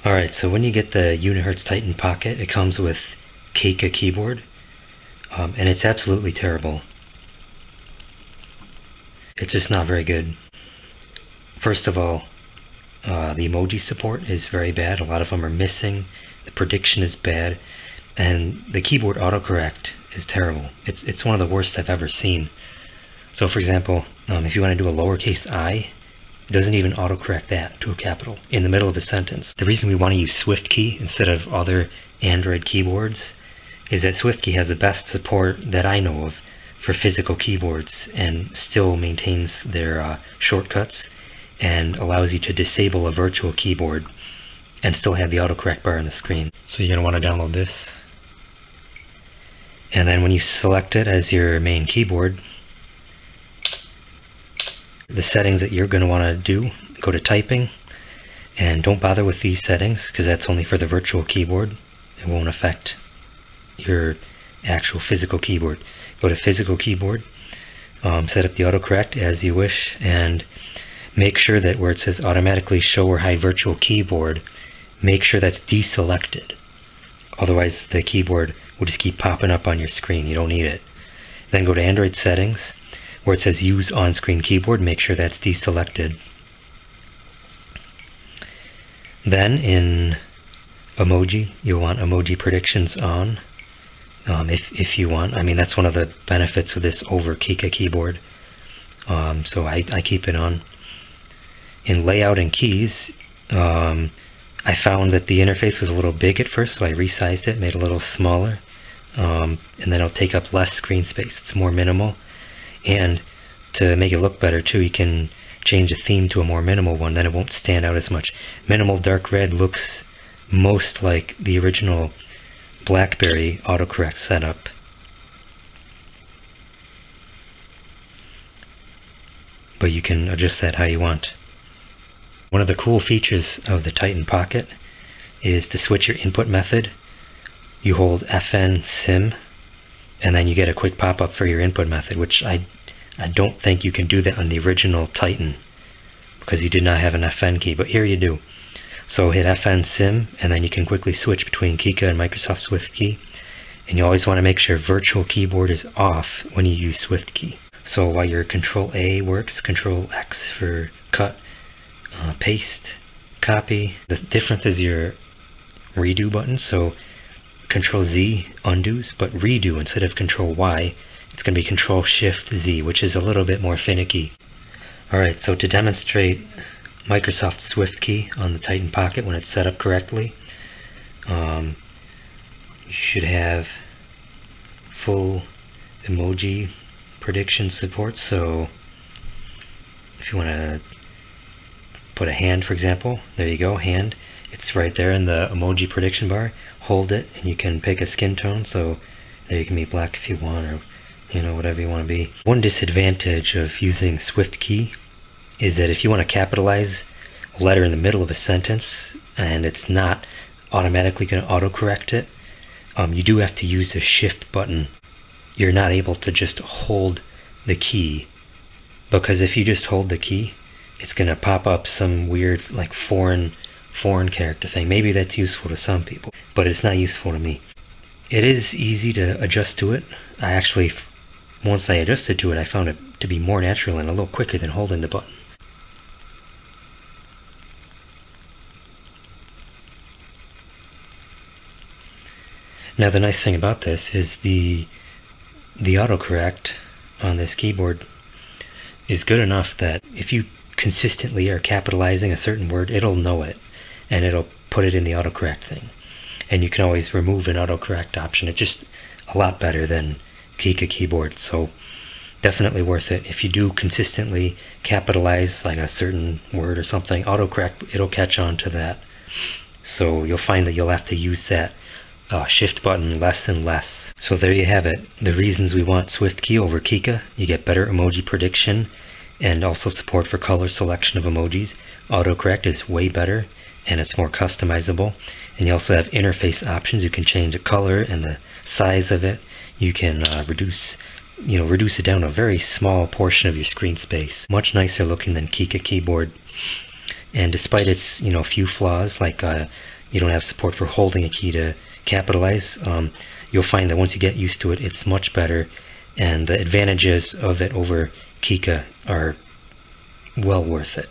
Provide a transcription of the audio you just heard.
Alright, so when you get the Unihertz Titan Pocket, it comes with Kika keyboard, and it's absolutely terrible. It's just not very good. First of all, the emoji support is very bad. A lot of them are missing. The prediction is bad, and the keyboard autocorrect is terrible. It's one of the worst I've ever seen. So for example, if you want to do a lowercase I, it doesn't even autocorrect that to a capital in the middle of a sentence. The reason we want to use Swiftkey instead of other Android keyboards is that Swiftkey has the best support that I know of for physical keyboards and still maintains their shortcuts and allows you to disable a virtual keyboard and still have the autocorrect bar on the screen. So you're going to want to download this. And then when you select it as your main keyboard, the settings that you're going to want to do, go to typing, and don't bother with these settings because that's only for the virtual keyboard. It won't affect your actual physical keyboard. Go to physical keyboard, set up the autocorrect as you wish, and make sure that where it says automatically show or hide virtual keyboard, make sure that's deselected. Otherwise the keyboard will just keep popping up on your screen. You don't need it. Then go to Android settings, where it says use on-screen keyboard, make sure that's deselected. Then in emoji, you'll want emoji predictions on, if you want. I mean, that's one of the benefits of this over Kika keyboard. So I keep it on. In layout and keys, I found that the interface was a little big at first, so I resized it, made it a little smaller, and then it'll take up less screen space. It's more minimal. And to make it look better too, you can change the theme to a more minimal one, then it won't stand out as much. Minimal dark red looks most like the original Blackberry autocorrect setup. But you can adjust that how you want. One of the cool features of the Titan Pocket is to switch your input method. You hold FN SIM, and then you get a quick pop-up for your input method, which I don't think you can do that on the original Titan because you did not have an FN key, but here you do. So hit FN SIM, and then you can quickly switch between Kika and Microsoft Swiftkey. And you always want to make sure virtual keyboard is off when you use Swiftkey. So while your Control A works, Control X for cut, paste, copy. The difference is your redo button. So Control Z undos, but redo instead of Control Y, it's going to be Control Shift Z, which is a little bit more finicky. Alright, so to demonstrate Microsoft Swiftkey on the Titan Pocket when it's set up correctly, you should have full emoji prediction support. So if you want to put a hand, for example, there you go, hand. It's right there in the emoji prediction bar. Hold it and you can pick a skin tone, so there you can be black if you want, or whatever you want to be. One disadvantage of using Swiftkey is that if you want to capitalize a letter in the middle of a sentence and it's not automatically going to autocorrect it, you do have to use the shift button. You're not able to just hold the key, because if you just hold the key, it's going to pop up some weird like foreign character thing. Maybe that's useful to some people, but it's not useful to me. It is easy to adjust to it. I actually, once I adjusted to it, I found it to be more natural and a little quicker than holding the button. Now the nice thing about this is the autocorrect on this keyboard is good enough that if you consistently are capitalizing a certain word, it'll know it and it'll put it in the autocorrect thing. And you can always remove an autocorrect option. It's just a lot better than Kika keyboard, so definitely worth it. If you do consistently capitalize like a certain word or something, autocorrect, it'll catch on to that. So you'll find that you'll have to use that shift button less and less. So there you have it. The reasons we want Swiftkey over Kika: you get better emoji prediction and also support for color selection of emojis. Autocorrect is way better and it's more customizable. And you also have interface options. You can change the color and the size of it. You can reduce it down to a very small portion of your screen space. Much nicer looking than Kika keyboard. And despite its few flaws, like you don't have support for holding a key to capitalize, you'll find that once you get used to it, it's much better, and the advantages of it over Kika are well worth it.